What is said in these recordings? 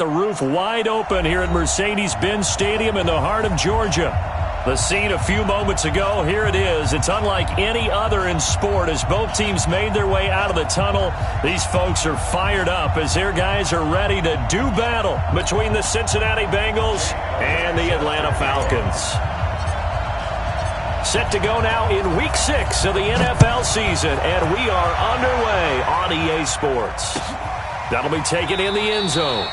The roof wide open here at Mercedes-Benz Stadium in the heart of Georgia. The scene a few moments ago, here it is. It's unlike any other in sport as both teams made their way out of the tunnel. These folks are fired up as their guys are ready to do battle between the Cincinnati Bengals and the Atlanta Falcons. Set to go now in Week 6 of the NFL season, and we are underway on EA Sports. That'll be taken in the end zone.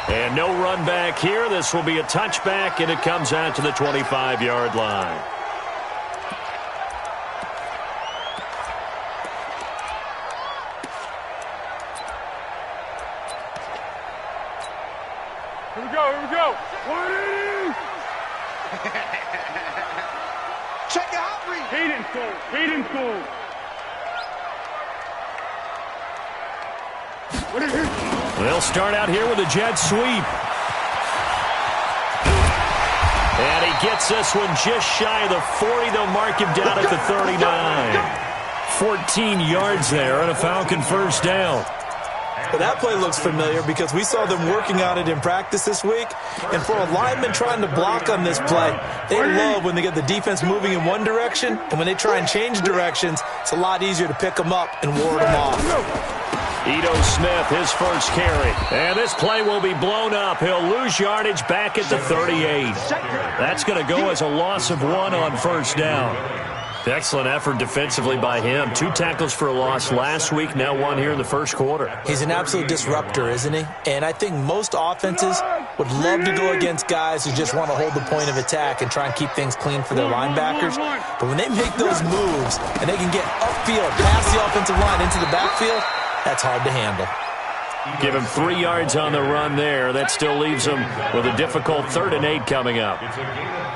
And no run back here. This will be a touchback, and it comes out to the 25-yard line. Here we go. 180! Check the hot read. Hayden full. What is it? They'll start out here with a jet sweep. And he gets this one just shy of the 40. They'll mark him down at the 39. 14 yards there and a Falcon first down. Well, that play looks familiar because we saw them working on it in practice this week. And for a lineman trying to block on this play, they love when they get the defense moving in one direction. And when they try and change directions, it's a lot easier to pick them up and ward them off. Smith, his first carry. And this play will be blown up. He'll lose yardage back at the 38. That's going to go as a loss of 1 on first down. Excellent effort defensively by him. 2 tackles for a loss last week, now 1 here in the first quarter. He's an absolute disruptor, isn't he? And I think most offenses would love to go against guys who just want to hold the point of attack and try and keep things clean for their linebackers. But when they make those moves and they can get upfield, past the offensive line into the backfield, that's hard to handle. Give him 3 yards on the run there. That still leaves him with a difficult 3rd and 8 coming up.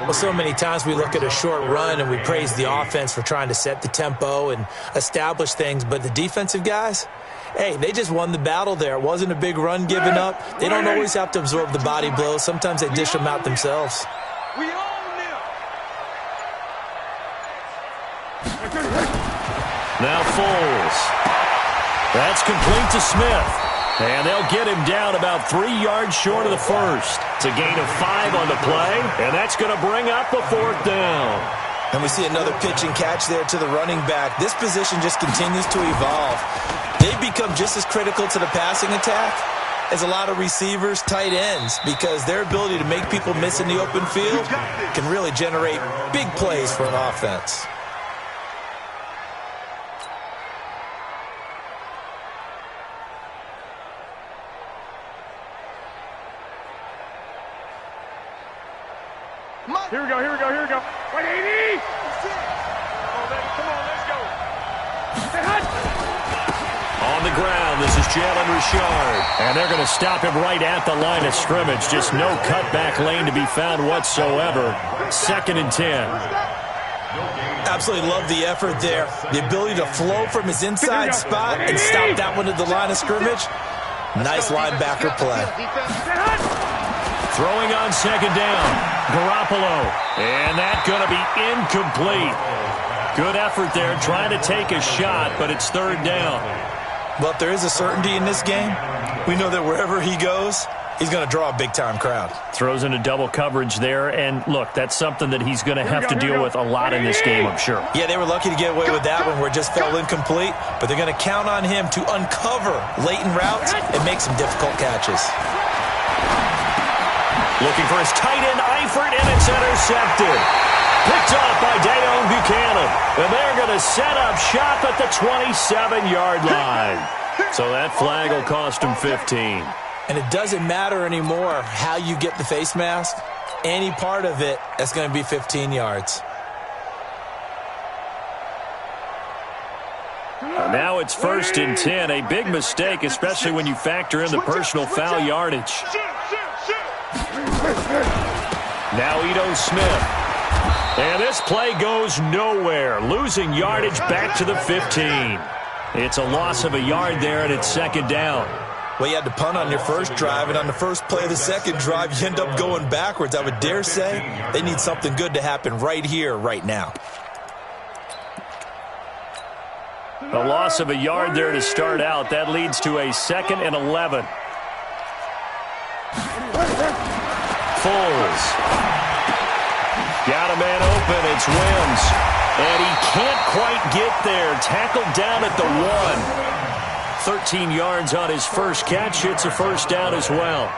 Well, so many times we look at a short run and we praise the offense for trying to set the tempo and establish things. But the defensive guys, hey, they just won the battle there. It wasn't a big run given up. They don't always have to absorb the body blows. Sometimes they dish them out themselves. Now Foles. That's complete to Smith. And they'll get him down about 3 yards short of the first. It's a gain of 5 on the play, and that's going to bring up a 4th down. And we see another pitch and catch there to the running back. This position just continues to evolve. They become just as critical to the passing attack as a lot of receivers, tight ends, because their ability to make people miss in the open field can really generate big plays for an offense. Here we go. 180! Come on, let's go. On the ground, this is Jalen Richard. And they're going to stop him right at the line of scrimmage. Just no cutback lane to be found whatsoever. 2nd and 10. Absolutely love the effort there. The ability to flow from his inside spot and stop that one at the line of scrimmage. Nice linebacker play. Throwing on 2nd down. Garoppolo. And that's going to be incomplete. Good effort there trying to take a shot, but it's 3rd down. Well, if there is a certainty in this game, we know that wherever he goes, he's going to draw a big-time crowd. Throws into double coverage there, and look, that's something that he's going to have to deal with a lot in this game, I'm sure. Yeah, they were lucky to get away with that one where it just fell incomplete, but they're going to count on him to uncover latent routes and make some difficult catches. Looking for his tight end, Eifert, and it's intercepted. Picked off by Dayon Buchanan. And they're going to set up shop at the 27-yard line. So that flag will cost him 15. And it doesn't matter anymore how you get the face mask. Any part of it, that's going to be 15 yards. Now it's 1st and 10. A big mistake, especially when you factor in the personal foul yardage. Now Smith. And this play goes nowhere. Losing yardage back to the 15. It's a loss of a yard there, and it's 2nd down. Well, you had to punt on your first drive, and on the first play of the second drive, you end up going backwards. I would dare say they need something good to happen right here, right now. A loss of a yard there to start out. That leads to a 2nd and 11. Foles. Got a man open. It's Wims. And he can't quite get there. Tackled down at the 1. 13 yards on his first catch. It's a first down as well.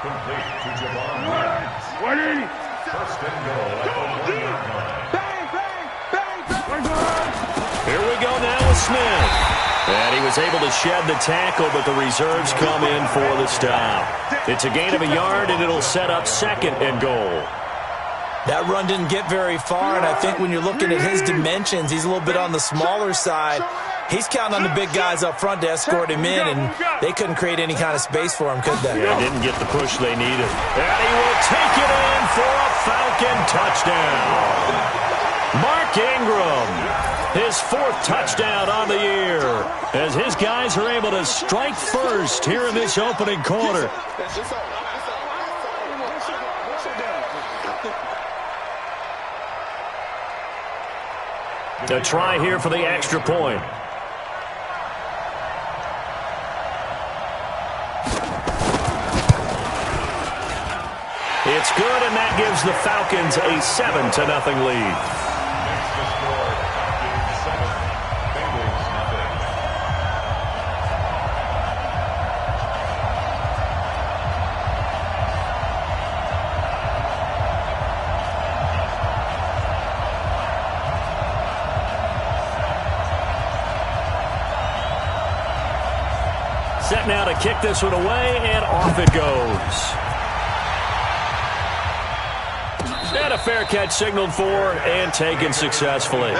Complete to Javon Wims. First and goal at the 1-yard line. Here we go now with Smith. And he was able to shed the tackle, but the reserves come in for the stop. It's a gain of a yard, and it'll set up second and goal. That run didn't get very far, and I think when you're looking at his dimensions, he's a little bit on the smaller side. He's counting on the big guys up front to escort him in, and they couldn't create any kind of space for him, could they? Yeah, didn't get the push they needed. And he will take it in for a Falcon touchdown. Mark Ingram, his 4th touchdown on the year, as his guys are able to strike first here in this opening quarter. A try here for the extra point. It's good, and that gives the Falcons a 7-0 lead. Set now to kick this one away, and off it goes. And a fair catch signaled for and taken successfully. The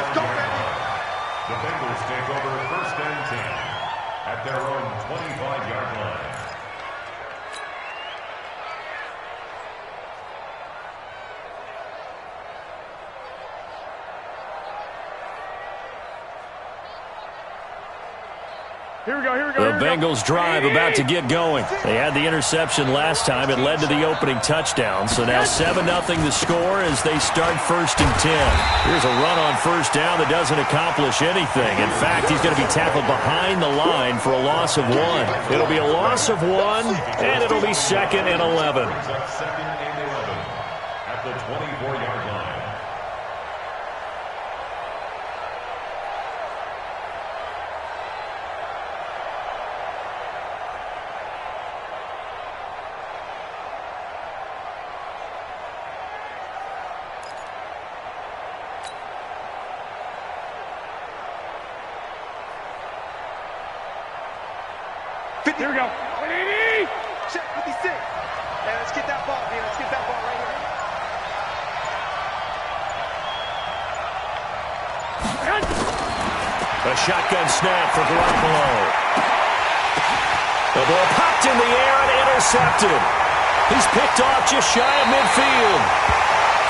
Bengals take over 1st and 10 at their own 25-yard line. Here we go. The Bengals drive about to get going. They had the interception last time. It led to the opening touchdown. So now 7-0 the score as they start 1st and 10. Here's a run on first down that doesn't accomplish anything. In fact, he's going to be tackled behind the line for a loss of 1. It'll be a loss of 1, and it'll be 2nd and 11. Second and 11 at the 24-yard line. Here we go. 180. Check 56. Hey, let's get that ball, man. Let's get that ball right here. A shotgun snap for Garoppolo. The ball popped in the air and intercepted. He's picked off just shy of midfield.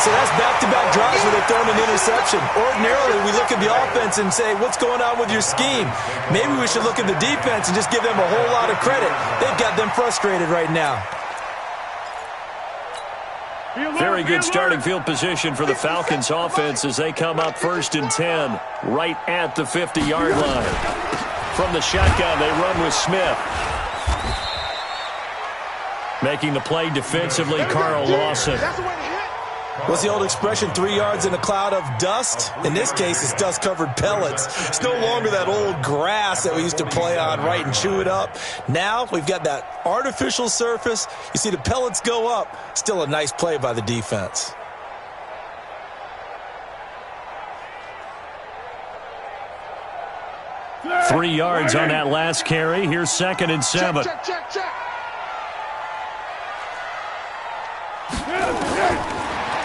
So that's back-to-back drives where they've thrown an interception. Ordinarily, we look at the offense and say, what's going on with your scheme? Maybe we should look at the defense and just give them a whole lot of credit. They've got them frustrated right now. Very good starting field position for the Falcons offense as they come up 1st and 10, right at the 50-yard line. From the shotgun, they run with Smith. Making the play defensively, Carl Lawson. What's the old expression, 3 yards in a cloud of dust? In this case, it's dust-covered pellets. It's no longer that old grass that we used to play on, right, and chew it up. Now we've got that artificial surface. You see the pellets go up. Still a nice play by the defense. Three yards on that last carry. Here's 2nd and 7. Check.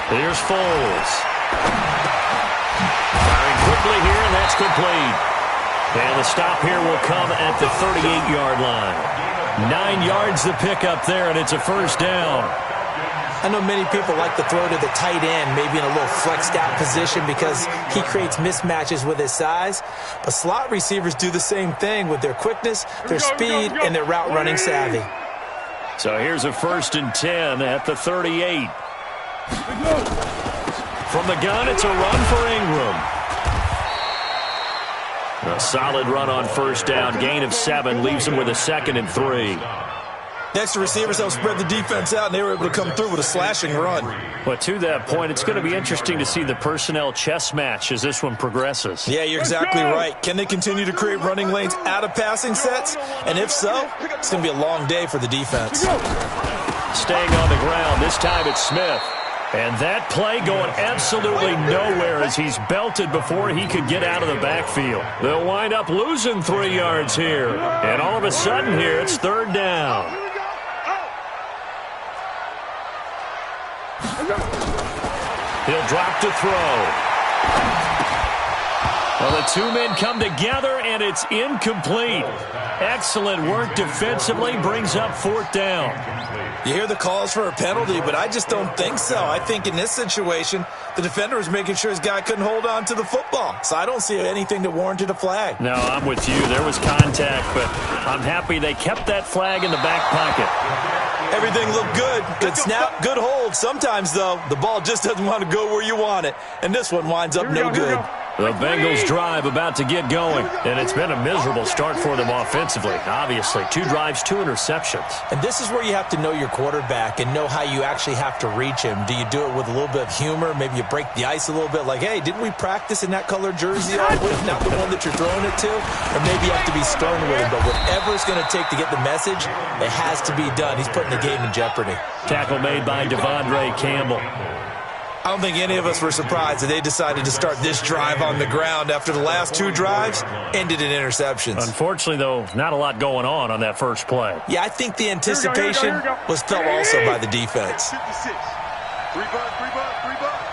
Here's Foles. Firing quickly here, and that's complete. And the stop here will come at the 38-yard line. 9 yards the pickup there, and it's a first down. I know many people like to throw to the tight end, maybe in a little flexed out position because he creates mismatches with his size. But slot receivers do the same thing with their quickness, their speed, and their route running savvy. So here's a 1st and 10 at the 38. From the gun, it's a run for Ingram. A solid run on first down. Gain of 7 leaves him with a 2nd and 3. The extra receivers helped spread the defense out, and they were able to come through with a slashing run. But to that point, it's going to be interesting to see the personnel chess match as this one progresses. Yeah, you're exactly right. Can they continue to create running lanes out of passing sets? And if so, it's going to be a long day for the defense. Staying on the ground, this time it's Smith. And that play going absolutely nowhere as he's belted before he could get out of the backfield. They'll wind up losing 3 yards here. And all of a sudden here, it's third down. He'll drop to throw. Well, the two men come together, and it's incomplete. Excellent work defensively, brings up fourth down. You hear the calls for a penalty, but I just don't think so. I think in this situation, the defender was making sure his guy couldn't hold on to the football. So I don't see anything that warranted a flag. No, I'm with you. There was contact, but I'm happy they kept that flag in the back pocket. Everything looked good. Good snap, good hold. Sometimes, though, the ball just doesn't want to go where you want it. And this one winds up no good. The Bengals drive about to get going, and it's been a miserable start for them offensively. Obviously, 2 drives, 2 interceptions. And this is where you have to know your quarterback and know how you actually have to reach him. Do you do it with a little bit of humor? Maybe you break the ice a little bit like, hey, didn't we practice in that color jersey all week, not the one that you're throwing it to? Or maybe you have to be stern with him, but whatever it's going to take to get the message, it has to be done. He's putting the game in jeopardy. Tackle made by Devondre Campbell. I don't think any of us were surprised that they decided to start this drive on the ground after the last 2 drives ended in interceptions. Unfortunately, though, not a lot going on that first play. Yeah, I think the anticipation was felt also by the defense. 56. 3 bucks, 3 bucks, 3 bucks.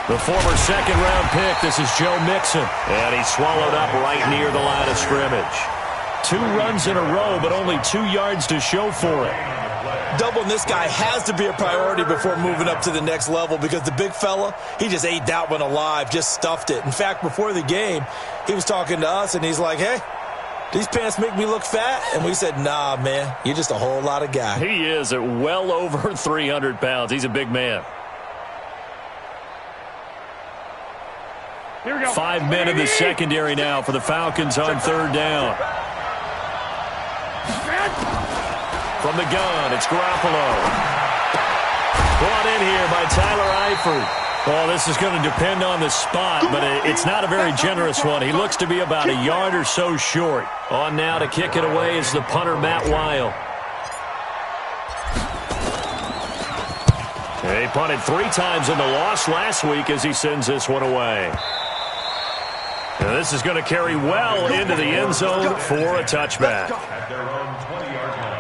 The former second-round pick, this is Joe Mixon. And he's swallowed up right near the line of scrimmage. 2 runs in a row, but only 2 yards to show for it. Doubling this guy has to be a priority before moving up to the next level because the big fella, he just ate that one alive, just stuffed it. In fact, before the game, he was talking to us, and he's like, hey, these pants make me look fat? And we said, nah, man, you're just a whole lot of guy. He is at well over 300 pounds. He's a big man. 5 men in the secondary now for the Falcons on third down. From the gun, it's Garoppolo. Brought in here by Tyler Eifert. Well, this is going to depend on the spot, but it's not a very generous one. He looks to be about a yard or so short. On now to kick it away is the punter, Matt Weil. He punted 3 times in the loss last week as he sends this one away. And this is going to carry well into the end zone for a touchback. At their own 20-yard line.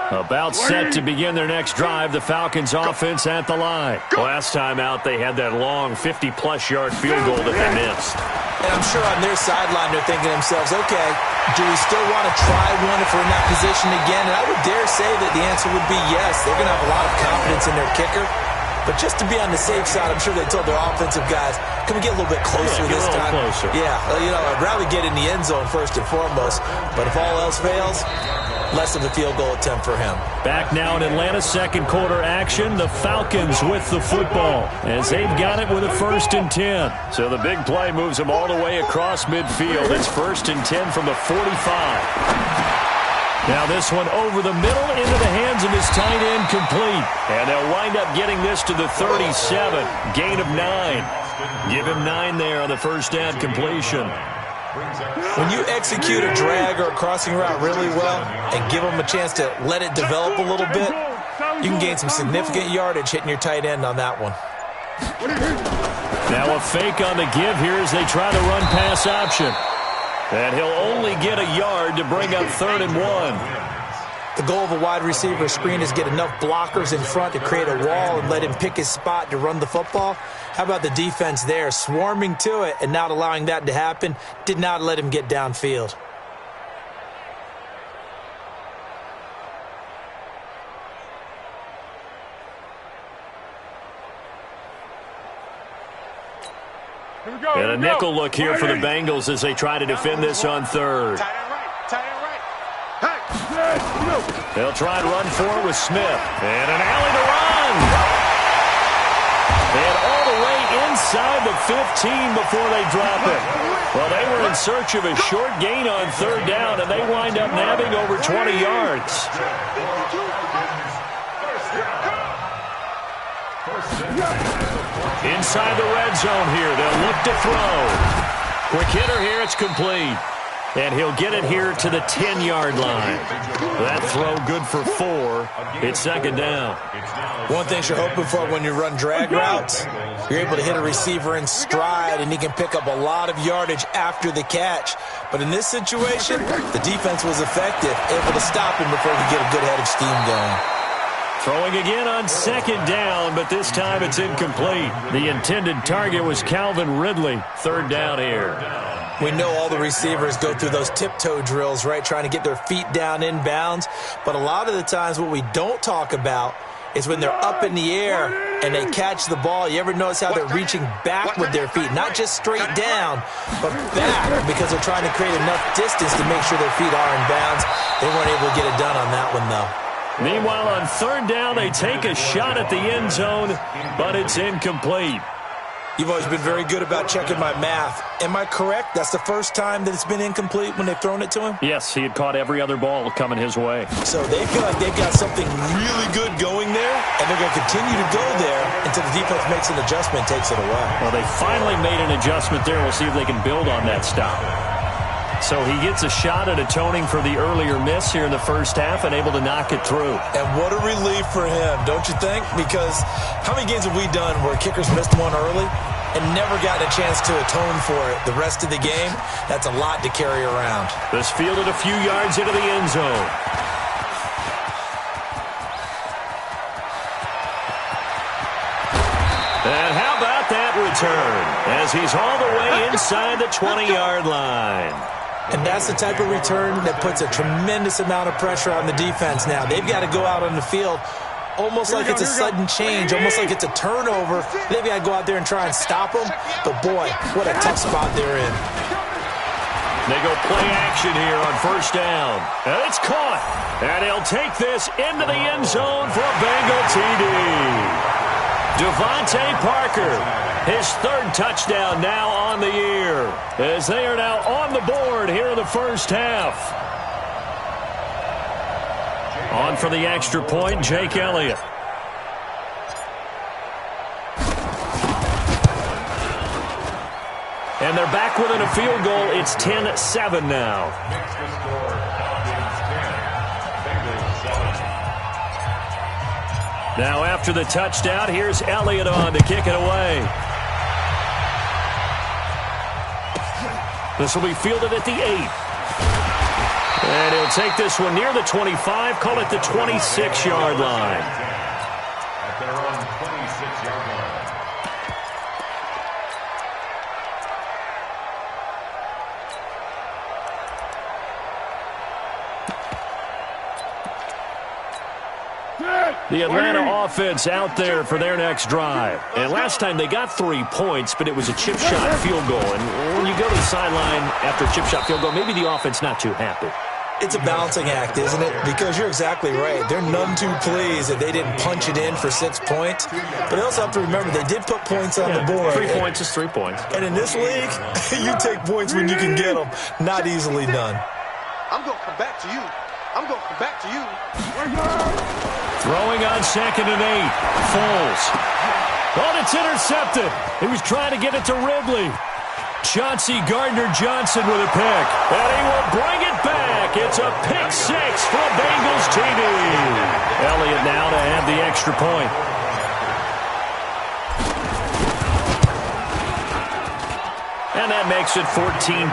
About set to begin their next drive, the Falcons offense at the line. Last time out, they had that long 50-plus yard field goal that they missed. And I'm sure on their sideline they're thinking to themselves, okay, do we still want to try one if we're in that position again? And I would dare say that the answer would be yes. They're going to have a lot of confidence in their kicker. But just to be on the safe side, I'm sure they told their offensive guys, can we get a little bit closer this time? Closer. Yeah, I'd rather get in the end zone first and foremost. But if all else fails, less of a field goal attempt for him. Back now in Atlanta's second quarter action, the Falcons with the football as they've got it with a 1st and 10. So the big play moves them all the way across midfield. It's 1st and 10 from the 45. Now this one over the middle into the hands of his tight end, complete. And they'll wind up getting this to the 37. Gain of 9. Give him 9 there on the first down completion. When you execute a drag or a crossing route really well and give them a chance to let it develop a little bit, you can gain some significant yardage hitting your tight end on that one. Now a fake on the give here as they try the run pass option. And he'll only get a yard to bring up 3rd and 1. The goal of a wide receiver screen is get enough blockers in front to create a wall and let him pick his spot to run the football. How about the defense there, swarming to it and not allowing that to happen? Did not let him get downfield. And a nickel look here for the Bengals as they try to defend this on 3rd. Tight end right. Tight end right. Hey. They'll try and run forward with Smith. And an alley to run. inside the 15 before they drop it. Well, they were in search of a short gain on third down, and they wind up nabbing over 20 yards. Inside the red zone here. They'll look to throw. Quick hitter here. It's complete. And he'll get it here to the 10-yard line. That throw good for 4. It's second down. One thing you're hoping for when you run drag routes, you're able to hit a receiver in stride, and he can pick up a lot of yardage after the catch. But in this situation, the defense was effective, able to stop him before he could get a good head of steam going. Throwing again on second down, but this time it's incomplete. The intended target was Calvin Ridley. Third down here. We know all the receivers go through those tiptoe drills, right, trying to get their feet down inbounds. But a lot of the times what we don't talk about is when they're up in the air and they catch the ball. You ever notice how they're reaching back with their feet? Not just straight down, but back, because they're trying to create enough distance to make sure their feet are in bounds. They weren't able to get it done on that one, though. Meanwhile, on third down, they take a shot at the end zone, but it's incomplete. You've always been very good about checking my math. Am I correct? That's the first time that it's been incomplete when they've thrown it to him? Yes, he had caught every other ball coming his way. So they feel like they've got something really good going there, and they're going to continue to go there until the defense makes an adjustment, takes it away. Well, they finally made an adjustment there. We'll see if they can build on that stop. So he gets a shot at atoning for the earlier miss here in the first half and able to knock it through. And what a relief for him, don't you think? Because how many games have we done where kickers missed one early and never gotten a chance to atone for it the rest of the game? That's a lot to carry around. This fielded a few yards into the end zone. And how about that return as he's all the way inside the 20-yard line. And that's the type of return that puts a tremendous amount of pressure on the defense now. They've got to go out on the field almost like it's a sudden change, almost like it's a turnover. They've got to go out there and try and stop them. But, boy, what a tough spot they're in. They go play action here on first down. And it's caught. And he'll take this into the end zone for a Bengal TD. Devontae Parker, his third touchdown now on the year, as they are now on the board here in the first half. On for the extra point, Jake Elliott. And they're back within a field goal. It's 10-7 now. Now after the touchdown, here's Elliott on to kick it away. This will be fielded at the 8. And he'll take this one near the 25, call it the 26-yard line. At their own 26-yard line. The Atlanta offense out there for their next drive. And last time they got 3 points, but it was a chip shot field goal. And when you go to the sideline after a chip shot field goal, maybe the offense not too happy. It's a balancing act, isn't it? Because you're exactly right. They're none too pleased that they didn't punch it in for 6 points. But they also have to remember they did put points on the board. 3 points is 3 points. And in this league, you take points when you can get them. Not easily done. I'm going to come back to you. I'm going to come back to you. Throwing on 2nd and 8. Foles. Oh, it's intercepted. He was trying to get it to Ridley. Chauncey Gardner-Johnson with a pick. And he will bring it back. It's a pick 6 for a Bengals TD. Elliott now to have the extra point. And that makes it 14-10.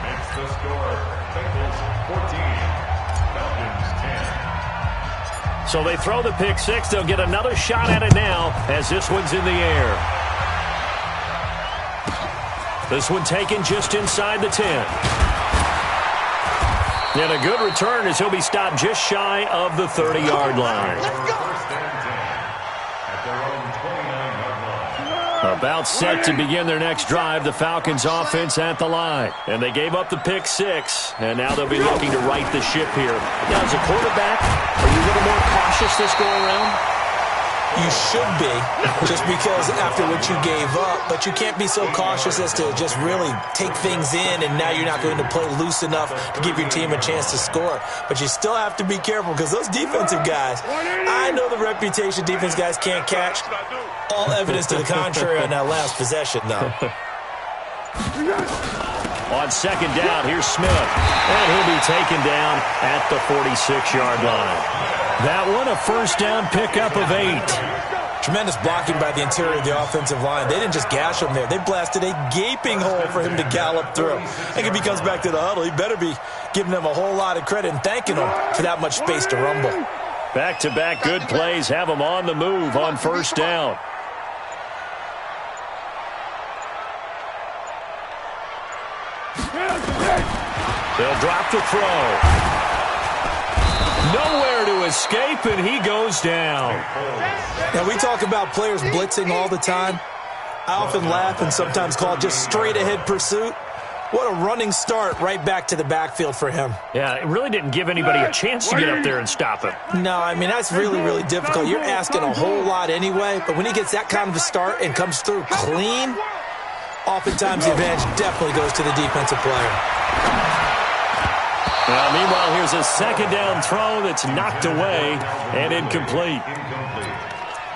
Makes the score. Bengals 14. Falcons 10. So they throw the pick 6. They'll get another shot at it now as this one's in the air. This one taken just inside the 10. And a good return as he'll be stopped just shy of the 30-yard line. First and 10. At their own 29-yard line. About set to begin their next drive, the Falcons offense at the line. And they gave up the pick 6, and now they'll be looking to right the ship here. Now, as a quarterback, are you a little more cautious this go around? You should be, just because after what you gave up, but you can't be so cautious as to just really take things in, and now you're not going to play loose enough to give your team a chance to score. But you still have to be careful because those defensive guys, I know the reputation defense guys can't catch. All evidence to the contrary on that last possession, though. On second down, here's Smith, and he'll be taken down at the 46-yard line. That one, a first down pickup of 8. Tremendous blocking by the interior of the offensive line. They didn't just gash him there. They blasted a gaping hole for him to gallop through. I think if he comes back to the huddle, he better be giving them a whole lot of credit and thanking them for that much space to rumble. Back-to-back good plays have them on the move on first down. They'll drop the throw. Nowhere to escape, and he goes down. Now, we talk about players blitzing all the time. I often laugh and sometimes call it just straight-ahead pursuit. What a running start right back to the backfield for him. Yeah, it really didn't give anybody a chance to get up there and stop him. No, I mean, that's really, really difficult. You're asking a whole lot anyway, but when he gets that kind of a start and comes through clean, oftentimes the advantage definitely goes to the defensive player. Now, meanwhile, here's a second down throw that's knocked away and incomplete.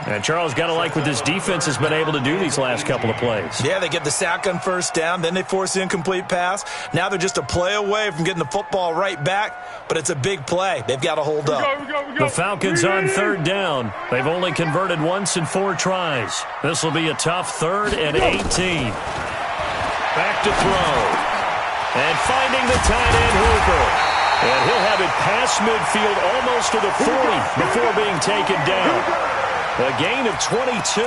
And Charles, got to like what this defense has been able to do these last couple of plays. Yeah, they get the sack on first down, then they force the incomplete pass. Now they're just a play away from getting the football right back, but it's a big play. They've got to hold up. The Falcons on third down. They've only converted once in 4 tries. This will be a tough 3rd and 18. Back to throw. And finding the tight end, Hooper. And he'll have it past midfield almost to the 40 before being taken down. A gain of 22.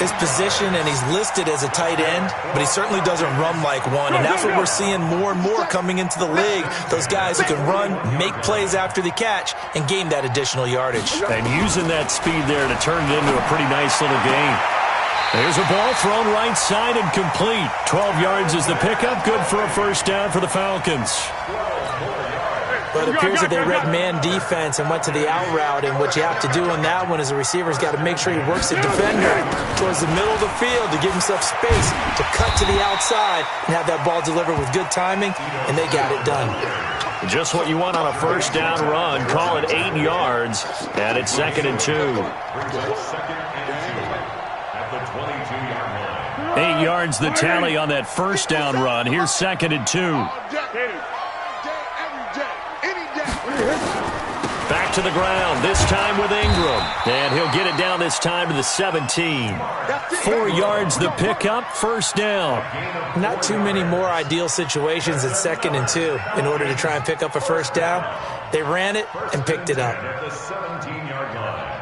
His position, and he's listed as a tight end, but he certainly doesn't run like one, and that's what we're seeing more and more coming into the league. Those guys who can run, make plays after the catch, and gain that additional yardage. And using that speed there to turn it into a pretty nice little gain. There's a ball thrown right side and complete. 12 yards is the pickup. Good for a first down for the Falcons. But it appears that they read man defense and went to the out route, and what you have to do on that one is the receiver's got to make sure he works the defender towards the middle of the field to give himself space to cut to the outside and have that ball delivered with good timing, and they got it done. Just what you want on a first down run. Call it 8 yards, and it's 2nd and 2. 8 yards the tally on that first down run. Here's 2nd and 2. Back to the ground, this time with Ingram. And he'll get it down this time to the 17. 4 yards the pickup, first down. Not too many more ideal situations at 2nd and 2 in order to try and pick up a first down. They ran it and picked it up. The 17-yard line.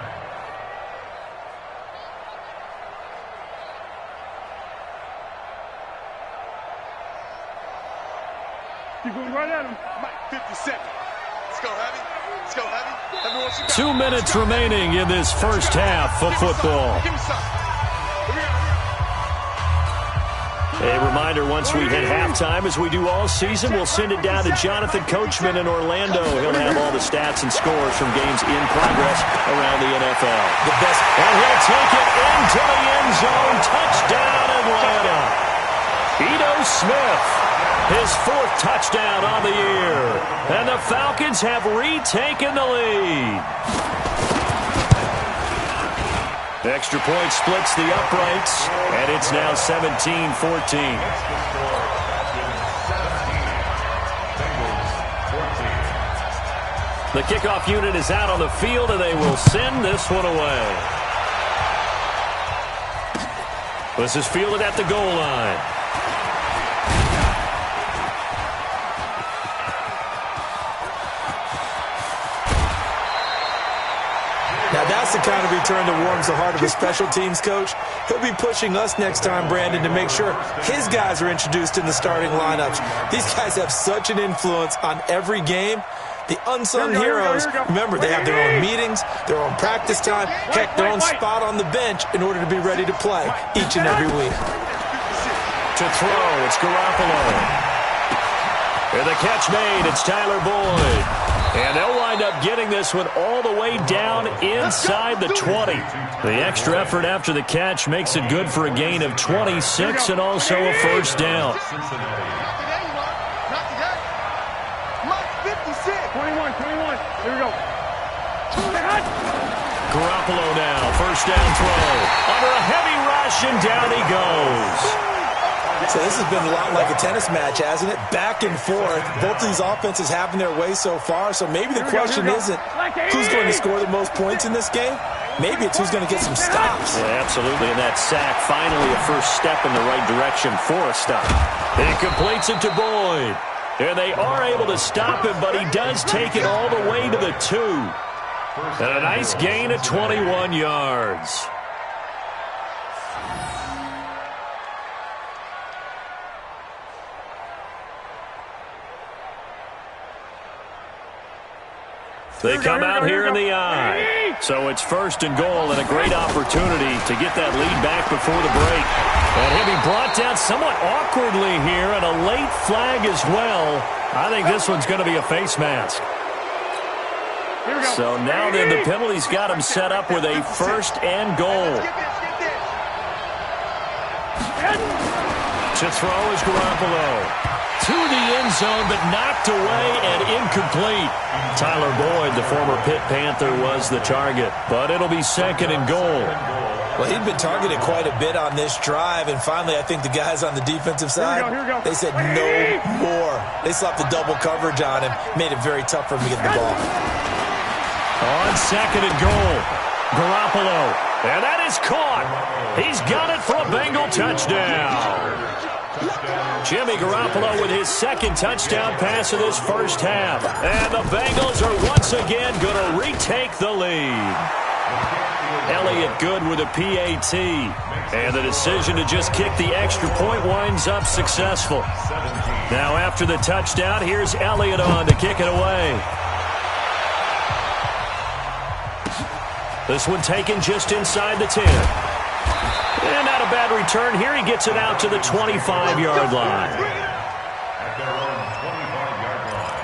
Keep going right at him. 50 seconds. Let's go, Heavy. Let's go, Heavy. 2 minutes remaining in this first half of football. A reminder, once we hit halftime, as we do all season, we'll send it down to Jonathan Coachman in Orlando. He'll have all the stats and scores from games in progress around the NFL. The best. And he'll take it into the end zone. Touchdown, Atlanta. Ito Smith, his 4th touchdown on the year. And the Falcons have retaken the lead. The extra point splits the uprights, and it's now 17-14. The kickoff unit is out on the field, and they will send this one away. This is fielded at the goal line. Now that's the kind of return that warms the heart of a special teams coach. He'll be pushing us next time, Brandon, to make sure his guys are introduced in the starting lineups. These guys have such an influence on every game. The unsung heroes, remember, they have their own meetings, their own practice time, heck, their own spot on the bench in order to be ready to play each and every week. To throw, it's Garoppolo. And the catch made, it's Tyler Boyd. And they'll wind up getting this one all the way down inside the 20. The extra effort after the catch makes it good for a gain of 26 and also a first down. 21. Here we go. Garoppolo now, first down throw. Under a heavy rush, and down he goes. So this has been a lot like a tennis match, hasn't it? Back and forth. Both of these offenses having their way so far. So maybe the question isn't who's going to score the most points in this game. Maybe it's who's going to get some stops. Yeah, absolutely. And that sack, finally a first step in the right direction for a stop. He completes it to Boyd. And they are able to stop him, but he does take it all the way to the 2. And a nice gain of 21 yards. They come out here in the eye. So it's first and goal and a great opportunity to get that lead back before the break. And he'll be brought down somewhat awkwardly here, and a late flag as well. I think this one's going to be a face mask. So now then the penalty's got him set up with a first and goal. To throw is Garoppolo. To the end zone, but knocked away and incomplete. Tyler Boyd, the former Pitt Panther, was the target, but it'll be second and goal. Well, he'd been targeted quite a bit on this drive, and finally I think the guys on the defensive side, they said no more. They slapped the double coverage on him, made it very tough for him to get the ball. On second and goal, Garoppolo, and that is caught. He's got it for a Bengal touchdown. Jimmy Garoppolo with his second touchdown pass of this first half. And the Bengals are once again going to retake the lead. Elliott good with a PAT. And the decision to just kick the extra point winds up successful. Now after the touchdown, here's Elliott on to kick it away. This one taken just inside the 10. And not a bad return here. He gets it out to the 25-yard line. At their own 25-yard line.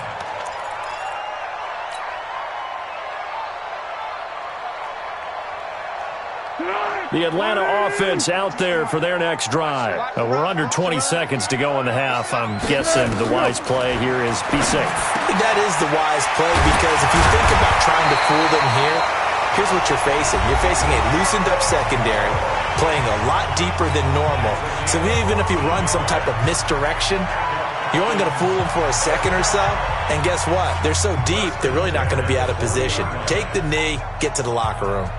The Atlanta offense out there for their next drive. We're under 20 seconds to go in the half. I'm guessing the wise play here is be safe. That is the wise play, because if you think about trying to fool them here, here's what you're facing. You're facing a loosened-up secondary, playing a lot deeper than normal. So even if you run some type of misdirection, you're only going to fool them for a second or so. And guess what? They're so deep, they're really not going to be out of position. Take the knee, get to the locker room.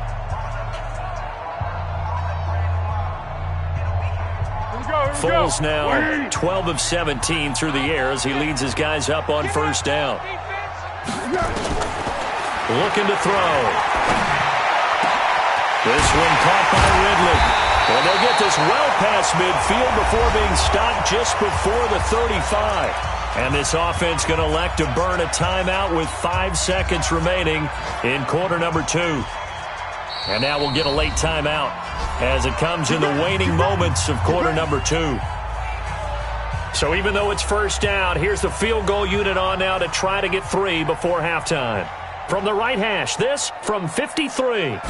Foles now 12 of 17 through the air as he leads his guys up on first down. Looking to throw. This one caught by Ridley. And they'll get this well past midfield before being stopped just before the 35. And this offense going to elect to burn a timeout with 5 seconds remaining in quarter number 2. And now we'll get a late timeout as it comes in the waning moments of quarter number 2. So even though it's first down, here's the field goal unit on now to try to get 3 before halftime. From the right hash, this from 53.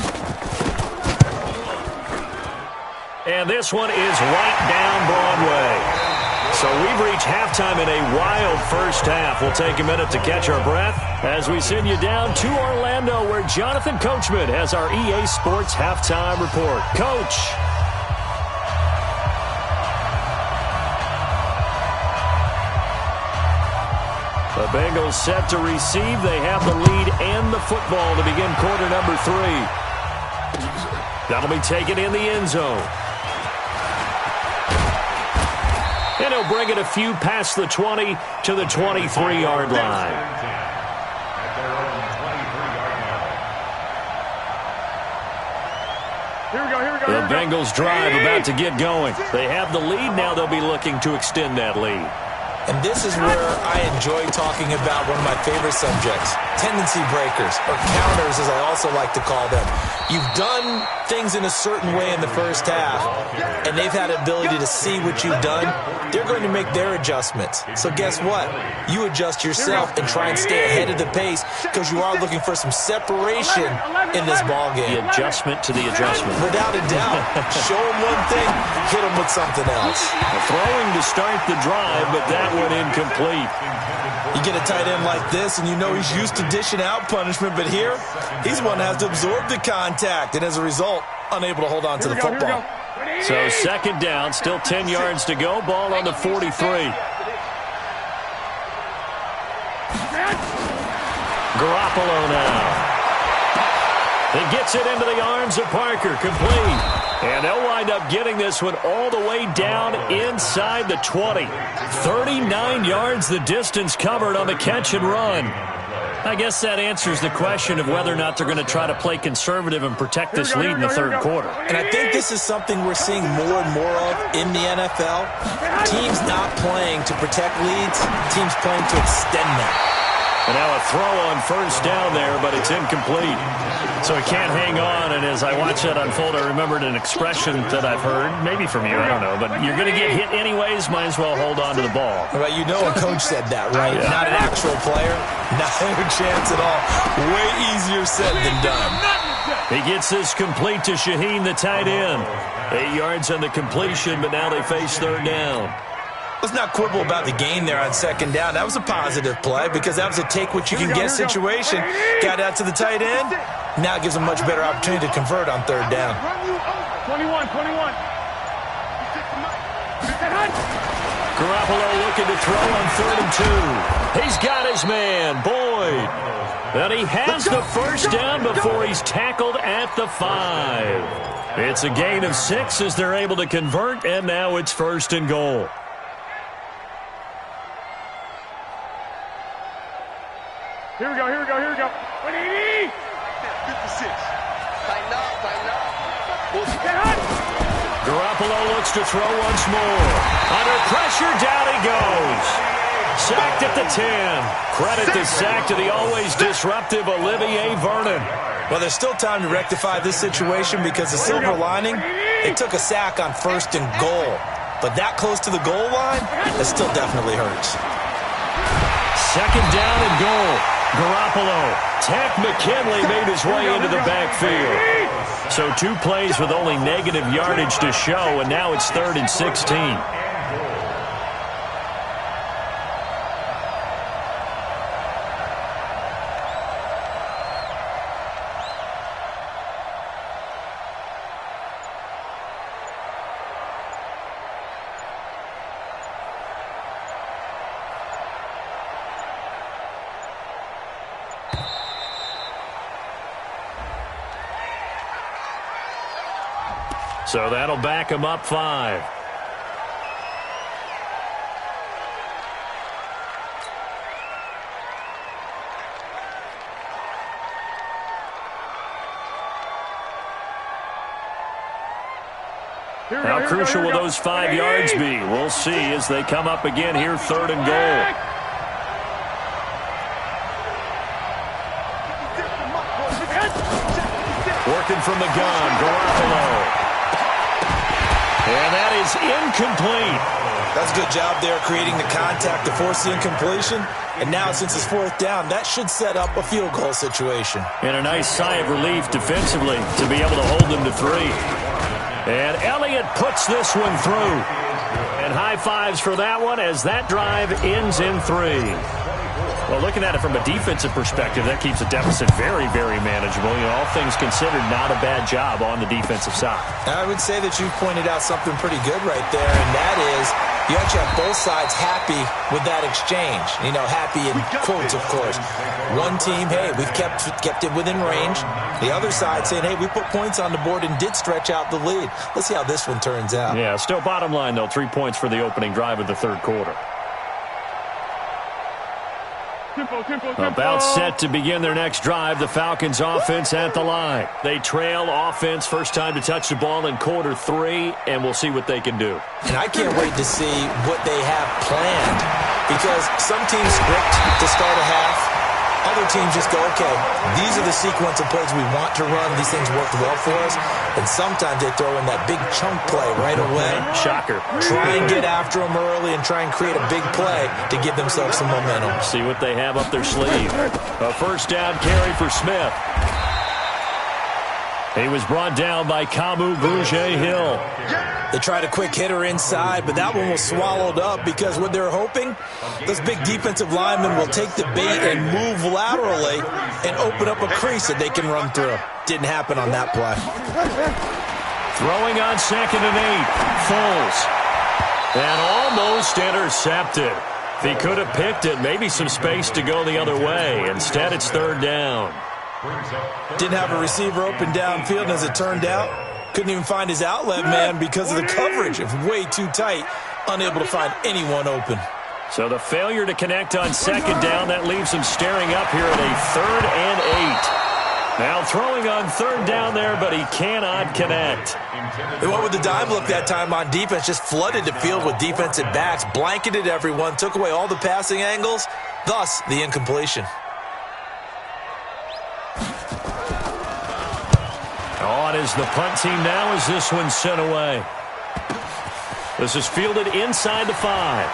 And this one is right down Broadway. So we've reached halftime in a wild first half. We'll take a minute to catch our breath as we send you down to Orlando, where Jonathan Coachman has our EA Sports Halftime Report. Coach. The Bengals set to receive. They have the lead and the football to begin quarter number 3. That'll be taken in the end zone. And he'll bring it a few past the 20 to the 23-yard line. The Bengals drive about to get going. They have the lead. Now they'll be looking to extend that lead. And this is where I enjoy talking about one of my favorite subjects, tendency breakers, or counters as I also like to call them. You've done things in a certain way in the first half, and they've had the ability to see what you've done. They're going to make their adjustments. So guess what? You adjust yourself and try and stay ahead of the pace because you are looking for some separation in this ballgame. The adjustment to the adjustment. Without a doubt. Show them one thing, hit them with something else. Throwing to start the drive, but that one incomplete. You get a tight end like this, and you know he's used to dishing out punishment, but here, he's one that has to absorb the contact, and as a result, unable to hold on to the football. So second down, still 10 yards to go, ball on the 43. Garoppolo now. He gets it into the arms of Parker, complete. And they'll wind up getting this one all the way down inside the 20. 39 yards the distance covered on the catch and run. I guess that answers the question of whether or not they're going to try to play conservative and protect this lead in the third quarter. And I think this is something we're seeing more and more of in the NFL. Teams not playing to protect leads, teams playing to extend them. And now a throw on first down there, but it's incomplete. So he can't hang on, and as I watch that unfold, I remembered an expression that I've heard, maybe from you, I don't know, but you're going to get hit anyways, might as well hold on to the ball. Right, you know a coach said that, right? Yeah. Not an actual player, not a chance at all. Way easier said than done. He gets this complete to Shaheen, the tight end. 8 yards on the completion, but now they face third down. Let's not quibble about the gain there on second down. That was a positive play because that was a take-what-you-can-get situation. Got out to the tight end. Now it gives them a much better opportunity to convert on third down. 21. Garoppolo looking to throw on 3rd and 2. He's got his man, Boyd. And he has the first down before he's tackled at the 5. It's a gain of 6 as they're able to convert, and now it's 1st and goal. Here we go. 180. 56. Tighten up. Garoppolo looks to throw once more. Under pressure, down he goes. Sacked at the 10. Credit the sack to the always disruptive Olivier Vernon. Well, there's still time to rectify this situation because the silver lining, they took a sack on 1st and goal. But that close to the goal line, that still definitely hurts. Second down and goal. Garoppolo. Tank McKinley made his way into the backfield. So 2 plays with only negative yardage to show, and now it's 3rd and 16. So that'll back him up 5. How crucial will those 5 yards be? We'll see as they come up again here, 3rd and goal. Working from the gun, Garoppolo. And that is incomplete. That's a good job there creating the contact to force the incompletion. And now since it's 4th down, that should set up a field goal situation. And a nice sigh of relief defensively to be able to hold them to 3. And Elliott puts this one through. And high fives for that one as that drive ends in 3. Well, looking at it from a defensive perspective, that keeps the deficit very, very manageable. You know, all things considered, not a bad job on the defensive side. I would say that you pointed out something pretty good right there, and that is you actually have both sides happy with that exchange. You know, happy in quotes, of course. One team, hey, we've kept it within range. The other side saying, hey, we put points on the board and did stretch out the lead. Let's see how this one turns out. Yeah, still bottom line, though, 3 points for the opening drive of the third quarter. About set to begin their next drive, the Falcons offense at the line. They trail offense, first time to touch the ball in quarter 3, and we'll see what they can do. And I can't wait to see what they have planned, because some teams script to start a half. Other teams just go, okay, these are the sequence of plays we want to run. These things worked well for us. And sometimes they throw in that big chunk play right away. Shocker. Try and get after them early and try and create a big play to give themselves some momentum. See what they have up their sleeve. A first down carry for Smith. He was brought down by Kamu Grugier-Hill. They tried a quick hitter inside, but that one was swallowed up because what they're hoping, those big defensive linemen will take the bait and move laterally and open up a crease that they can run through. Didn't happen on that play. Throwing on 2nd and 8. Foles. And almost intercepted. If he could have picked it, maybe some space to go the other way. Instead, it's 3rd down. Didn't have a receiver open downfield, and as it turned out, couldn't even find his outlet man because of the coverage. It was way too tight, unable to find anyone open. So the failure to connect on 2nd down, that leaves him staring up here at a 3rd and 8. Now throwing on 3rd down there, but he cannot connect. They went with the dime look that time on defense, just flooded the field with defensive backs, blanketed everyone, took away all the passing angles, thus the incompletion. On is the punt team now as this one's sent away. This is fielded inside the 5.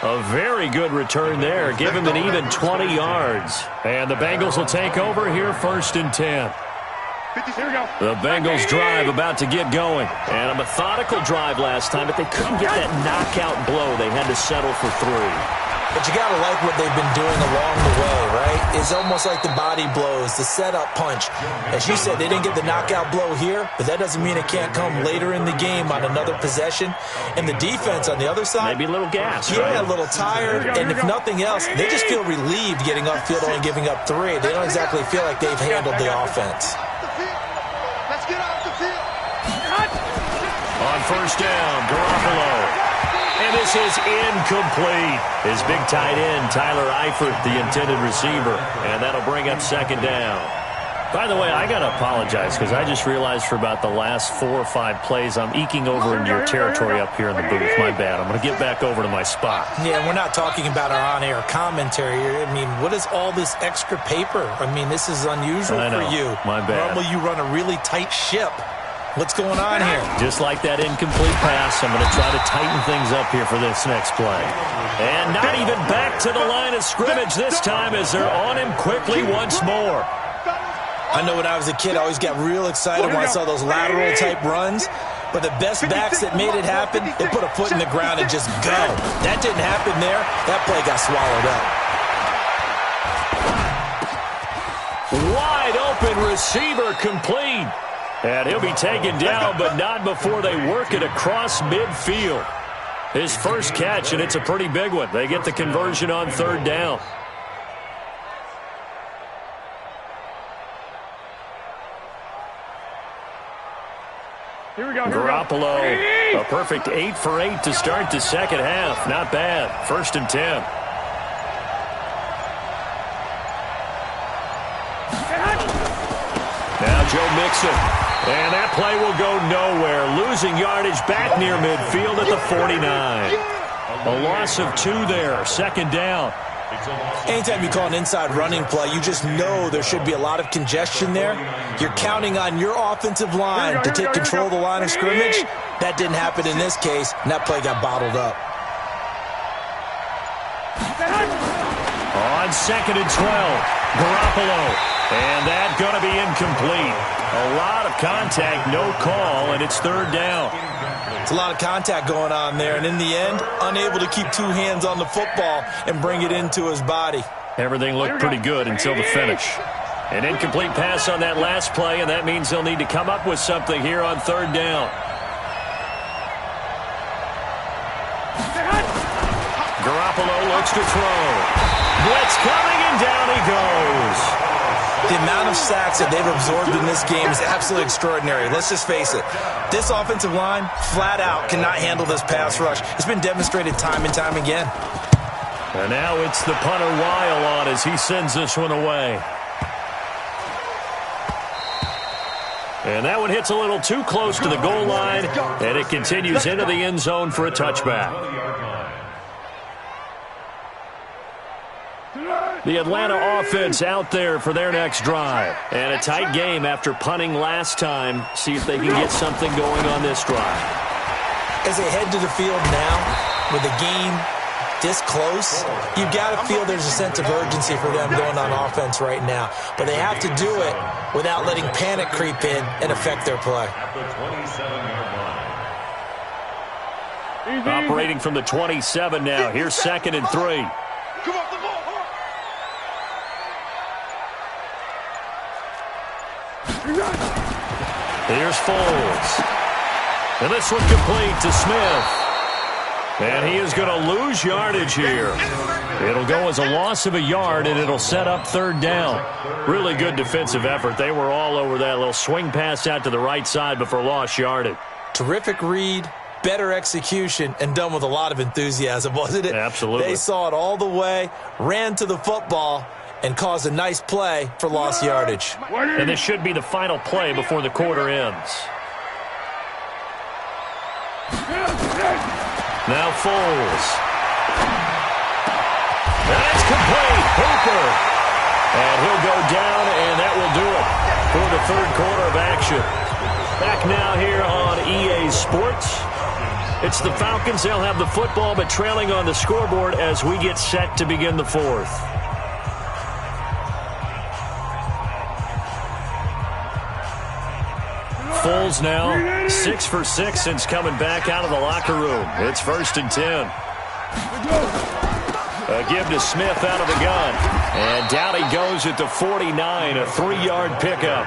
A very good return there. Give him an even 20 yards. And the Bengals will take over here 1st and 10. The Bengals drive about to get going. And a methodical drive last time, but they couldn't get that knockout blow. They had to settle for 3. But you got to like what they've been doing along the way, right? It's almost like the body blows, the setup punch. As you said, they didn't get the knockout blow here, but that doesn't mean it can't come later in the game on another possession. And the defense on the other side, maybe a little gas, yeah, right? A little tired. And if nothing else, they just feel relieved getting upfield, only giving up 3. They don't exactly feel like they've handled the offense. Let's get off the field. On 1st down, Garoppolo. And this is incomplete. His big tight end, Tyler Eifert, the intended receiver. And that'll bring up 2nd down. By the way, I got to apologize because I just realized for about the last 4 or 5 plays, I'm eking over into your territory up here in the booth. My bad. I'm going to get back over to my spot. Yeah, we're not talking about our on-air commentary here. I mean, what is all this extra paper? I mean, this is unusual for you. My bad. Normally you run a really tight ship. What's going on here? Just like that incomplete pass, I'm going to try to tighten things up here for this next play. And not even back to the line of scrimmage this time as they're on him quickly once more. I know when I was a kid, I always got real excited when I saw those lateral-type runs. But the best backs that made it happen, they put a foot in the ground and just go. That didn't happen there. That play got swallowed up. Wide open receiver complete. And he'll be taken down, but not before they work it across midfield. His first catch, and it's a pretty big one. They get the conversion on 3rd down. Here we go. Garoppolo, a perfect 8 for 8 to start the 2nd half. Not bad. 1st and 10. Now Joe Mixon. And that play will go nowhere. Losing yardage back near midfield at the 49. A loss of 2 there. 2nd down. Anytime you call an inside running play, you just know there should be a lot of congestion there. You're counting on your offensive line to take control of the line of scrimmage. That didn't happen in this case, and that play got bottled up. On 2nd and 12, Garoppolo. And that's going to be incomplete. A lot of contact, no call, and it's 3rd down. It's a lot of contact going on there, and in the end, unable to keep 2 hands on the football and bring it into his body. Everything looked pretty good until the finish. An incomplete pass on that last play, and that means they'll need to come up with something here on 3rd down. Garoppolo looks to throw. Blitz coming, and down he goes. The amount of sacks that they've absorbed in this game is absolutely extraordinary. Let's just face it. This offensive line, flat out, cannot handle this pass rush. It's been demonstrated time and time again. And now it's the punter Weil on as he sends this one away. And that one hits a little too close to the goal line, and it continues into the end zone for a touchback. The Atlanta offense out there for their next drive. And a tight game after punting last time. See if they can get something going on this drive. As they head to the field now, with the game this close, you've got to feel there's a sense of urgency for them going on offense right now. But they have to do it without letting panic creep in and affect their play. Operating from the 27 now. Here's 2nd and 3. Here's Foles. And this one complete to Smith. And he is going to lose yardage here. It'll go as a loss of a yard, and it'll set up 3rd down. Really good defensive effort. They were all over that little swing pass out to the right side before lost yardage. Terrific read, better execution, and done with a lot of enthusiasm, wasn't it? Absolutely. They saw it all the way, ran to the football, and caused a nice play for lost yardage. And this should be the final play before the quarter ends. Now Foles. And it's complete. Hooper. And he'll go down, and that will do it for the 3rd quarter of action. Back now here on EA Sports. It's the Falcons. They'll have the football, but trailing on the scoreboard as we get set to begin the 4th. Foles now 6 for 6 since coming back out of the locker room. It's 1st and 10. A give to Smith out of the gun. And down he goes at the 49, a 3-yard pickup.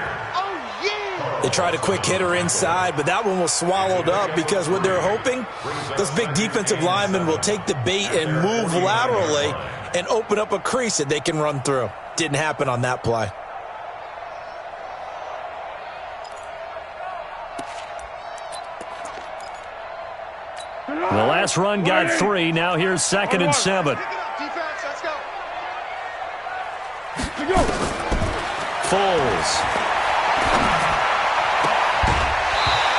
They tried a quick hitter inside, but that one was swallowed up because what they're hoping, those big defensive linemen will take the bait and move laterally and open up a crease that they can run through. Didn't happen on that play. The last run got 3. Now here's 2nd and 7. Foles.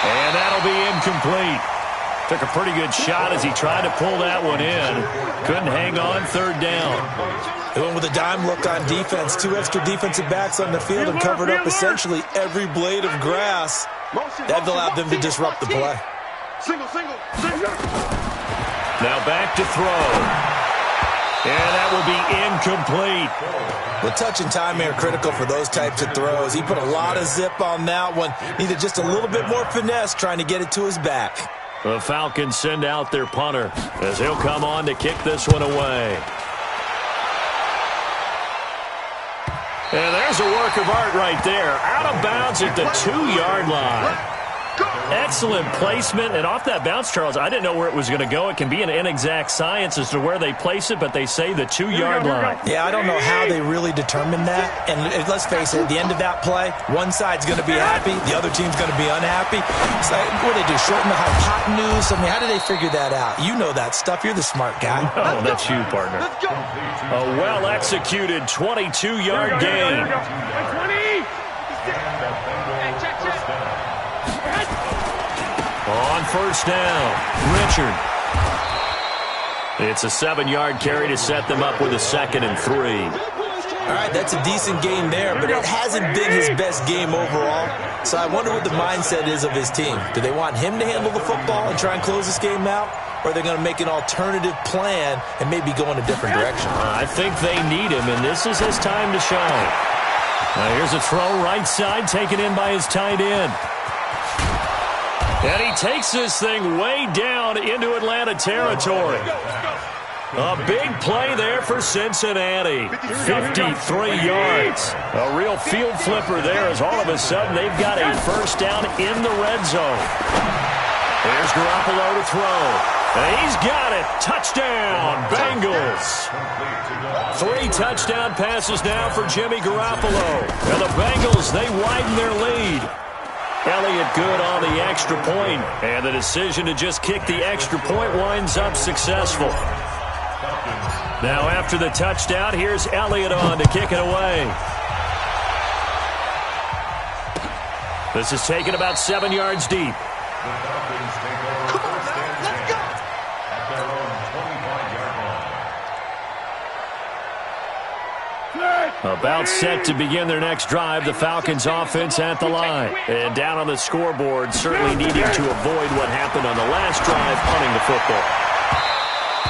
And that'll be incomplete. Took a pretty good shot as he tried to pull that one in. Couldn't hang on. 3rd down. They went with a dime look on defense. 2 extra defensive backs on the field and covered up essentially every blade of grass. That allowed them to disrupt the play. Single. Now back to throw. And that will be incomplete. Well, touch and timing are critical for those types of throws. He put a lot of zip on that one. Needed just a little bit more finesse trying to get it to his back. The Falcons send out their punter as he'll come on to kick this one away. And there's a work of art right there. Out of bounds at the 2-yard line. Excellent placement, and off that bounce, Charles, I didn't know where it was going to go. It can be an inexact science as to where they place it, but they say the 2-yard line. Yeah, I don't know how they really determined that. And let's face it, at the end of that play, one side's going to be happy, the other team's going to be unhappy. It's like, what do they do, shorten the hypotenuse? I mean, how do they figure that out? You know that stuff. You're the smart guy. Oh, that's you, partner. A well-executed 22-yard gain. 20. On 1st down, Richard. It's a 7-yard carry to set them up with a 2nd and 3. All right, that's a decent game there, but it hasn't been his best game overall. So I wonder what the mindset is of his team. Do they want him to handle the football and try and close this game out? Or are they going to make an alternative plan and maybe go in a different direction? I think they need him, and this is his time to shine. Now here's a throw right side, taken in by his tight end. And he takes this thing way down into Atlanta territory. A big play there for Cincinnati. 53 yards. A real field flipper there as all of a sudden they've got a 1st down in the red zone. There's Garoppolo to throw. And he's got it. Touchdown, Bengals. 3 touchdown passes now for Jimmy Garoppolo. And the Bengals, they widen their lead. Elliott good on the extra point, and the decision to just kick the extra point winds up successful. Now after the touchdown, here's Elliott on to kick it away. This is taken about 7 yards deep. Come on, man, let's go. At their own 25-yard line. About set to begin their next drive, the Falcons offense at the line. And down on the scoreboard, certainly needing to avoid what happened on the last drive, punting the football.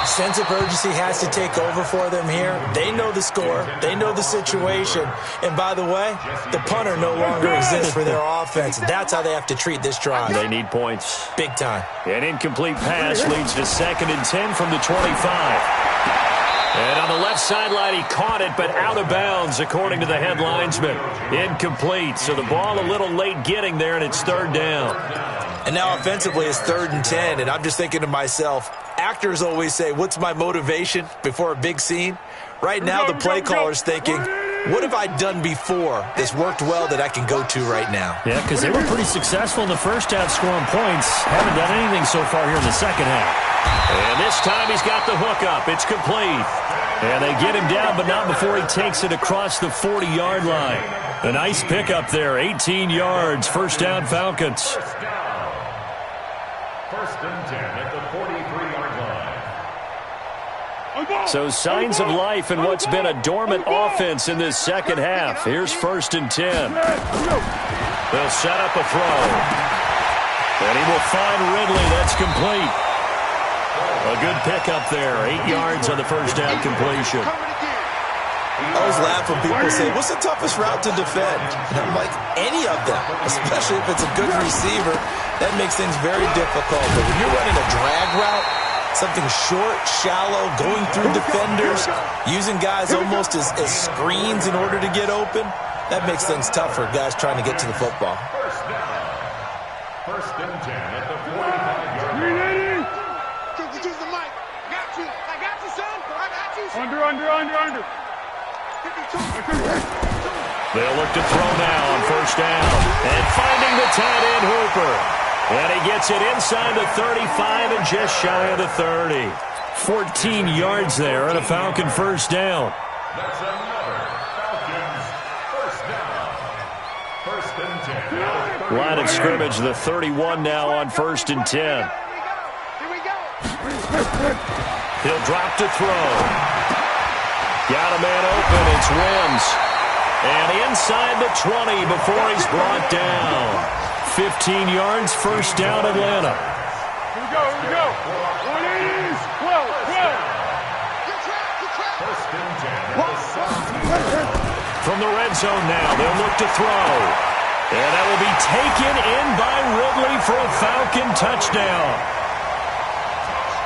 Sense of urgency has to take over for them here. They know the score. They know the situation. And by the way, the punter no longer exists for their offense. That's how they have to treat this drive. They need points. Big time. An incomplete pass leads to 2nd and 10 from the 25. And on the left sideline, he caught it, but out of bounds, according to the head linesman. Incomplete, so the ball a little late getting there, and it's 3rd down. And now offensively it's 3rd and 10, and I'm just thinking to myself, actors always say, what's my motivation before a big scene? Right now the play caller's thinking, what have I done before that's worked well that I can go to right now? Yeah, because they were pretty successful in the first half scoring points. Haven't done anything so far here in the second half. And this time he's got the hook up. It's complete. And they get him down, but not before he takes it across the 40-yard line. A nice pickup there, 18 yards. 1st down, Falcons. 1st and 10 at the 43-yard line. So signs of life in what's been a dormant offense in this second half. Here's 1st and 10. They'll set up a throw. And he will find Ridley. That's complete. A good pickup there. 8 yards on the 1st down completion. I always laugh when people say, what's the toughest route to defend? And I'm like, any of them, especially if it's a good receiver. That makes things very difficult. But when you're running a drag route, something short, shallow, going through defenders, using guys almost as screens in order to get open, that makes things tough for guys trying to get to the football. 1st and 10 at the 45-yard line. Under. They'll look to throw now on 1st down. And finding the tight end Hooper. And he gets it inside the 35 and just shy of the 30. 14 yards there and a Falcon 1st down. That's another Falcons 1st down. 1st and 10. Line of scrimmage, the 31 now on 1st and 10. Here we go. He'll drop to throw. Got a man open. It's Wims. And inside the 20 before he's brought down. 15 yards, 1st down, Atlanta. Here we go. 12. From the red zone now, they'll look to throw. And that will be taken in by Ridley for a Falcon touchdown.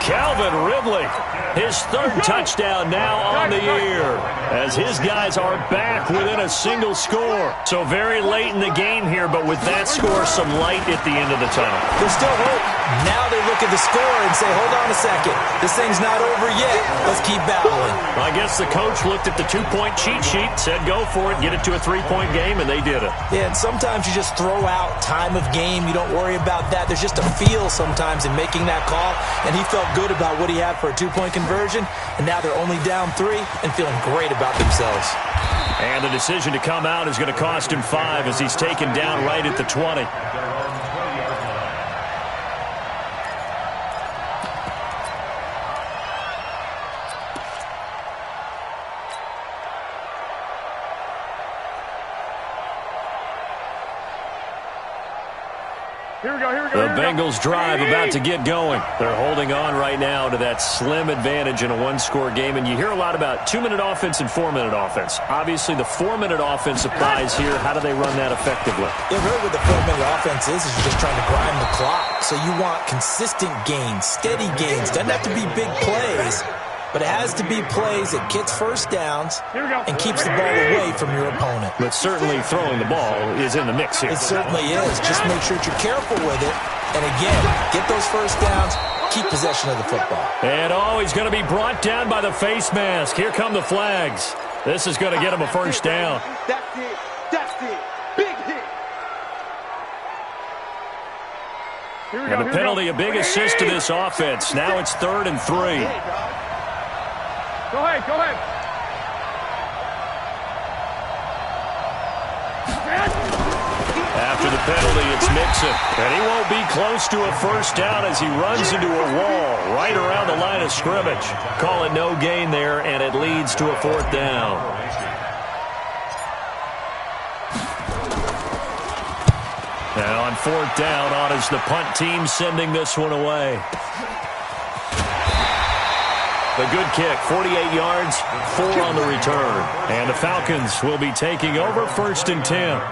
Calvin Ridley, his 3rd touchdown now on the year, as his guys are back within a single score. So very late in the game here, but with that score, some light at the end of the tunnel. There's still hope. Now they look at the score and say, hold on a second. This thing's not over yet. Let's keep battling. I guess the coach looked at the 2-point cheat sheet, said go for it, get it to a 3-point game, and they did it. Yeah, and sometimes you just throw out time of game. You don't worry about that. There's just a feel sometimes in making that call, and he felt good about what he had for a 2-point conversion, and now they're only down 3 and feeling great about themselves. And the decision to come out is going to cost him 5 as he's taken down right at the 20. Here we go. The Bengals drive about to get going. They're holding on right now to that slim advantage in a 1-score game. And you hear a lot about 2-minute offense and 4-minute offense. Obviously, the 4-minute offense applies here. How do they run that effectively? Yeah, really what the 4-minute offense is you're just trying to grind the clock. So you want consistent gains, steady gains. Doesn't have to be big plays. but it has to be plays that gets first downs and keeps the ball away from your opponent. But certainly throwing the ball is in the mix here. It certainly is. Just make sure that you're careful with it. And again, get those first downs, keep possession of the football. And he's going to be brought down by the face mask. Here come the flags. This is going to get him a first down. That's it. That's it. Big hit. And the penalty, a big assist to this offense. Now it's 3rd and 3. Go ahead, go ahead. After the penalty, it's Mixon. And he won't be close to a first down as he runs into a wall right around the line of scrimmage. Call it no gain there, and it leads to a 4th down. Now on 4th down, on is the punt team sending this one away. The good kick, 48 yards, 4 on the return. And the Falcons will be taking over 1st and 10.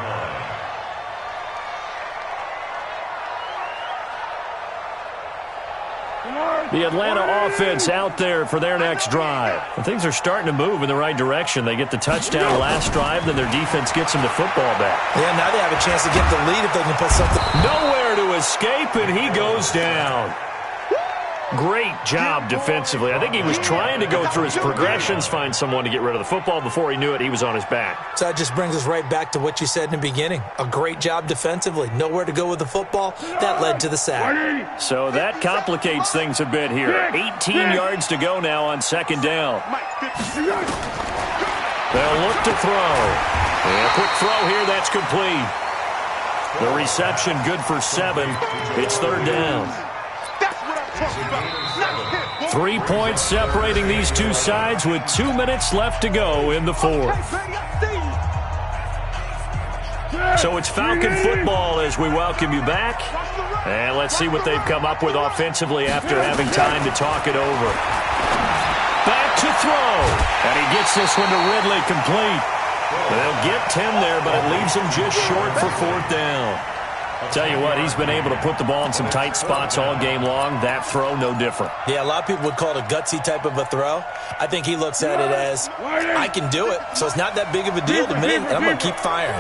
The Atlanta offense out there for their next drive. And things are starting to move in the right direction. They get the touchdown last drive, then their defense gets them the football back. Yeah, now they have a chance to get the lead if they can put something. Nowhere to escape, and he goes down. Great job defensively. I think he was trying to go through his progressions, find someone to get rid of the football. Before he knew it, he was on his back. So that just brings us right back to what you said in the beginning. A great job defensively. Nowhere to go with the football. That led to the sack. So that complicates things a bit here. 18 yards to go now on 2nd down. They'll look to throw. And a quick throw here, that's complete. The reception good for 7. It's 3rd down. 3 points separating these two sides with 2 minutes left to go in the 4th. So it's Falcon football as we welcome you back. And let's see what they've come up with offensively after having time to talk it over. Back to throw. And he gets this one to Ridley complete. They'll get 10 there, but it leaves him just short for 4th down. Tell you what, he's been able to put the ball in some tight spots all game long. That throw, no different. Yeah, a lot of people would call it a gutsy type of a throw. I think he looks at it as, I can do it, so it's not that big of a deal to me, and I'm going to keep firing.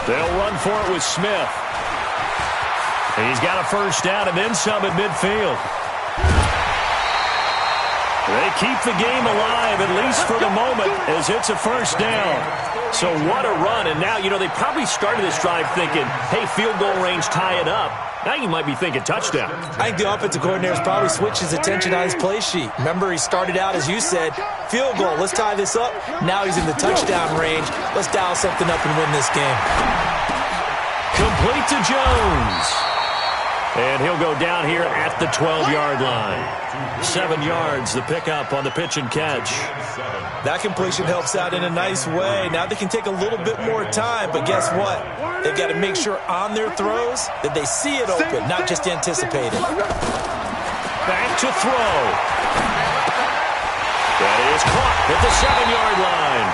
They'll run for it with Smith. He's got a first down and then some at midfield. They keep the game alive, at least for the moment, as it's a first down. So what a run. And now, they probably started this drive thinking, hey, field goal range, tie it up. Now you might be thinking touchdown. I think the offensive coordinator's probably switched his attention on his play sheet. Remember, he started out, as you said, field goal. Let's tie this up. Now he's in the touchdown range. Let's dial something up and win this game. Complete to Jones. And he'll go down here at the 12-yard line. 7 yards, the pickup on the pitch and catch. That completion helps out in a nice way. Now they can take a little bit more time, but guess what? They've got to make sure on their throws that they see it open, not just anticipate it. Back to throw. That is caught at the 7-yard line.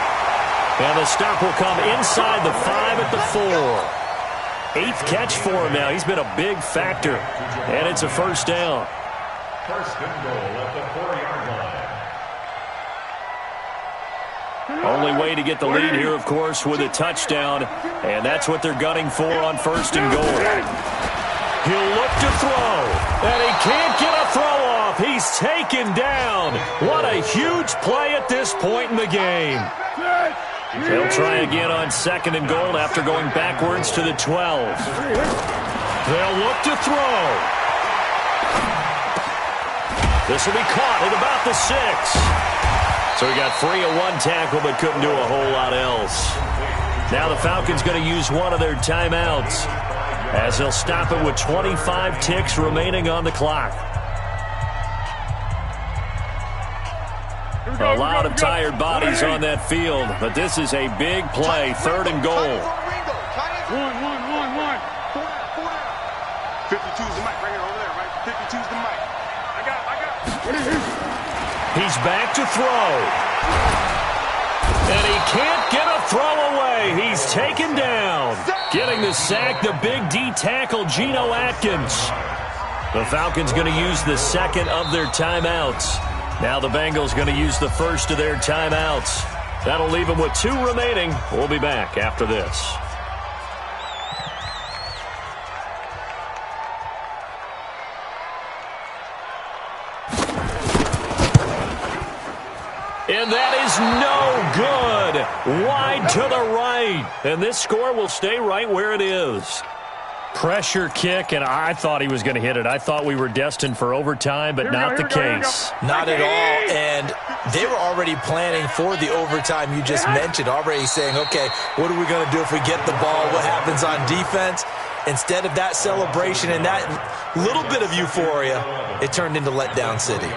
And the stop will come inside the 5 at the 4. 8th catch for him now. He's been a big factor. And it's a first down. First and goal at the 4-yard line. Only way to get the lead here, of course, with a touchdown. And that's what they're gunning for on 1st and goal. He'll look to throw. And he can't get a throw off. He's taken down. What a huge play at this point in the game. They'll try again on 2nd and goal after going backwards to the 12. They'll look to throw. This will be caught at about the 6. So he got free of one tackle but couldn't do a whole lot else. Now the Falcons going to use one of their timeouts as they'll stop it with 25 ticks remaining on the clock. A lot of tired bodies on that field, but this is a big play. 3rd and goal. 52's the mic right here over there, right? 52's the mic. I got it. He's back to throw. And he can't get a throw away. He's taken down. Getting the sack, the big D tackle, Geno Atkins. The Falcons going to use the second of their timeouts. Now the Bengals going to use the first of their timeouts. That'll leave them with 2 remaining. We'll be back after this. And that is no good. Wide to the right. And this score will stay right where it is. Pressure kick, and I thought he was going to hit it. I thought we were destined for overtime, but not the case. Not at all, and they were already planning for the overtime you just mentioned, already saying, okay, what are we going to do if we get the ball? What happens on defense? Instead of that celebration and that little bit of euphoria, it turned into letdown city.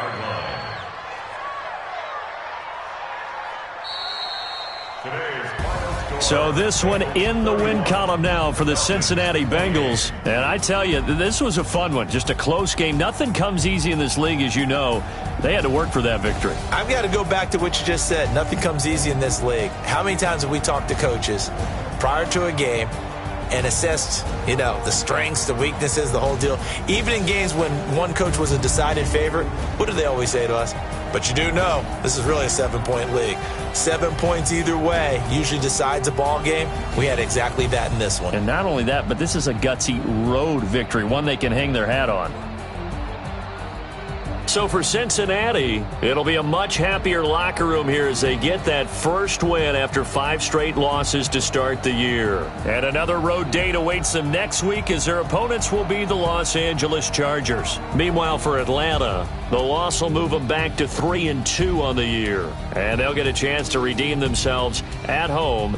So this one in the win column now for the Cincinnati Bengals. And I tell you, this was a fun one. Just a close game. Nothing comes easy in this league, as you know. They had to work for that victory. I've got to go back to what you just said. Nothing comes easy in this league. How many times have we talked to coaches prior to a game and assessed, the strengths, the weaknesses, the whole deal? Even in games when one coach was a decided favorite, what do they always say to us? But you do know this is really a 7-point league. 7 points either way usually decides a ball game. We had exactly that in this one. And not only that, but this is a gutsy road victory, one they can hang their hat on. So for Cincinnati, it'll be a much happier locker room here as they get that first win after 5 straight losses to start the year. And another road date awaits them next week as their opponents will be the Los Angeles Chargers. Meanwhile, for Atlanta, the loss will move them back to 3-2 on the year. And they'll get a chance to redeem themselves at home